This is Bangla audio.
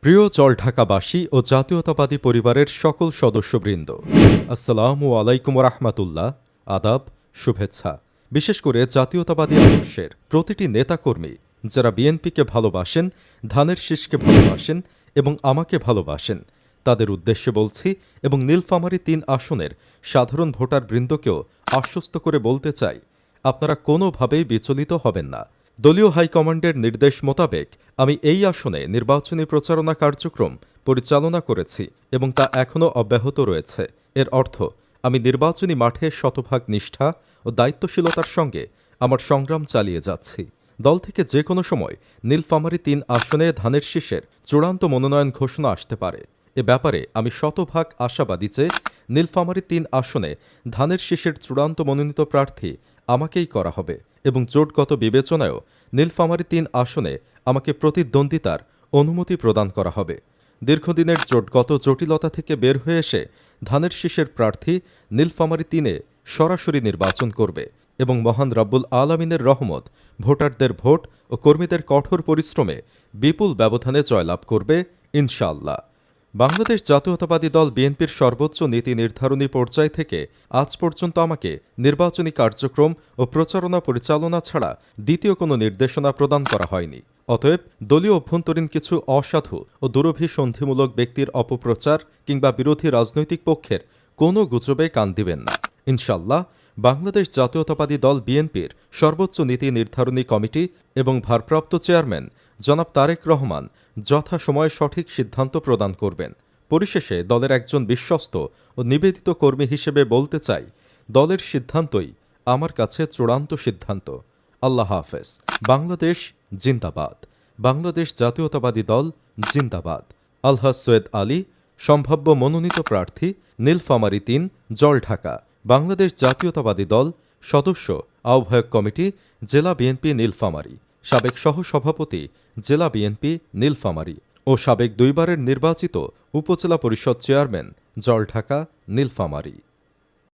প্রিয় জলঢাকাবাসী ও জাতীয়তাবাদী পরিবারের সকল সদস্যবৃন্দ, আসসালামু আলাইকুম রাহমাতুল্লাহ, আদাব, শুভেচ্ছা। বিশেষ করে জাতীয়তাবাদী আদর্শের প্রতিটি নেতাকর্মী যারা বিএনপিকে ভালোবাসেন, ধানের শীষকে ভালোবাসেন এবং আমাকে ভালোবাসেন, তাদের উদ্দেশ্যে বলছি এবং নীলফামারী ৩ আসনের সাধারণ ভোটারবৃন্দকেও আশ্বস্ত করে বলতে চাই, আপনারা কোনোভাবেই বিচলিত হবেন না। দলীয় হাইকমান্ডের নির্দেশ মোতাবেক আমি এই আসনে নির্বাচনী প্রচারণা কার্যক্রম পরিচালনা করেছি এবং তা এখনও অব্যাহত রয়েছে। এর অর্থ আমি নির্বাচনী মাঠে শতভাগ নিষ্ঠা ও দায়িত্বশীলতার সঙ্গে আমার সংগ্রাম চালিয়ে যাচ্ছি। দল থেকে যে কোনো সময় নীলফামারী ৩ আসনে ধানের শীষের চূড়ান্ত মনোনয়ন ঘোষণা আসতে পারে। এ ব্যাপারে আমি শতভাগ আশাবাদী যে নীলফামারী ৩ আসনে ধানের শীষের চূড়ান্ত মনোনীত প্রার্থী আমাকেই করা হবে এবং জোটগত বিবেচনায়ও নীলফামারী ৩ আসনে আমাকে প্রতিদ্বন্দ্বিতার অনুমতি প্রদান করা হবে। দীর্ঘদিনের জোটগত জটিলতা থেকে বের হয়ে এসে ধানের শীষের প্রার্থী নীলফামারী ৩-এ সরাসরি নির্বাচন করবে এবং মহান রব্বুল আলামিনের রহমত, ভোটারদের ভোট ও কর্মীদের কঠোর পরিশ্রমে বিপুল ব্যবধানে জয়লাভ করবে ইনশাআল্লাহ। বাংলাদেশ জাতীয়তাবাদী দল বিএনপির সর্বোচ্চ নীতি নির্ধারণী পর্যায় থেকে আজ পর্যন্ত আমাকে নির্বাচনী কার্যক্রম ও প্রচারণা পরিচালনা ছাড়া দ্বিতীয় কোনো নির্দেশনা প্রদান করা হয়নি। অতএব দলীয় অভ্যন্তরীণ কিছু অসাধু ও দুরভিসন্ধিমূলক ব্যক্তির অপপ্রচার কিংবা বিরোধী রাজনৈতিক পক্ষের কোনো গুজবে কান দিবেন না। ইনশাল্লাহ বাংলাদেশ জাতীয়তাবাদী দল বিএনপির সর্বোচ্চ নীতি নির্ধারণী কমিটি এবং ভারপ্রাপ্ত চেয়ারম্যান জনাব তারেক রহমান যথাসময়ে সঠিক সিদ্ধান্ত প্রদান করবেন। পরিশেষে দলের একজন বিশ্বস্ত ও নিবেদিত কর্মী হিসেবে বলতে চাই, দলের সিদ্ধান্তই আমার কাছে চূড়ান্ত সিদ্ধান্ত। আল্লাহ হাফেজ। বাংলাদেশ জিন্দাবাদ। বাংলাদেশ জাতীয়তাবাদী দল জিন্দাবাদ। আলহাজ সৈয়দ আলী, সম্ভাব্য মনোনীত প্রার্থী, নীলফামারী ৩, জলঢাকা। বাংলাদেশ জাতীয়তাবাদী দল, সদস্য আহ্বায়ক কমিটি, জেলা বিএনপি নীলফামারী। সাবেক সহসভাপতি, জেলা বিএনপি নীলফামারী ও সাবেক 2 বারের নির্বাচিত উপজেলা পরিষদ চেয়ারম্যান, জলঢাকা, নীলফামারী।